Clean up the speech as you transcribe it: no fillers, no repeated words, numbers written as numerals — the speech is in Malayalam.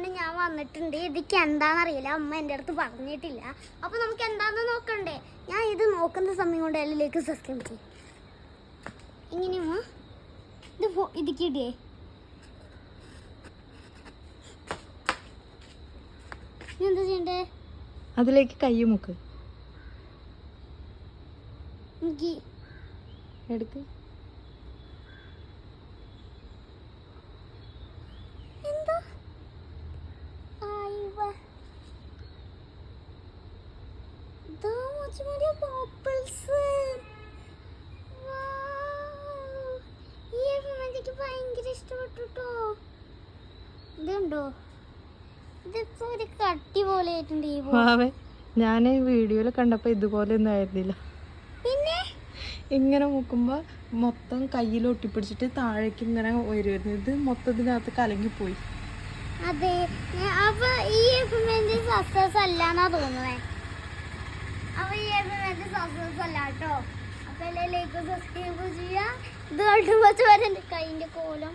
കൊണ്ട് ഞാൻ വന്നിട്ടുണ്ട്. ഇതിക്ക് എന്താണെന്നറിയില്ല, അമ്മ എൻ്റെ അടുത്ത് പറഞ്ഞിട്ടില്ല. അപ്പോൾ നമുക്ക് എന്താണെന്ന് നോക്കണ്ടേ? ഞാൻ ഇത് നോക്കുന്ന സമയം കൊണ്ട് അതിലേക്ക് സബ്സ്ക്രൈബ് ചെയ്യും. ഇങ്ങനെയുമോ ഇത് ഇതിക്കിടേ എന്താ ചെയ്യണ്ടേ? അതിലേക്ക് കൈ മുക്ക് എടുക്ക്. എന്താ ഭയങ്കര ഇഷ്ടപ്പെട്ടോ. ഇതുണ്ടോ? ഇതിപ്പോ ഒരു കട്ടി പോലെ ആയിട്ടുണ്ട്. ഈ വാവേ, ഞാൻ വീഡിയോയിൽ കണ്ടപ്പോൾ ഇതുപോലെ ഒന്നും ആയിരുന്നില്ല. പിന്നെ ഇങ്ങനെ മുക്കുമ്പോൾ മൊത്തം കയ്യിൽ ഒട്ടിപ്പിടിച്ചിട്ട് താഴേക്ക് ഇങ്ങനെ വരുമായിരുന്നു. ഇത് മൊത്തത്തിനകത്ത് കലങ്ങിപ്പോയി. അതെ, അപ്പൊ ഈ എക്സ്പെരിമെന്റ് സക്സസ് അല്ലാന്നാ തോന്നുന്നേ. അപ്പൊ ഈ എക്സ്പെരിമെന്റ് സക്സസ് അല്ല കേട്ടോ. അപ്പൊ ലൈക്ക് സബ്സ്ക്രൈബ് ചെയ്യാ. ഇത് കണ്ടുമ്പോ വരെ എന്റെ കൈന്റെ കോലം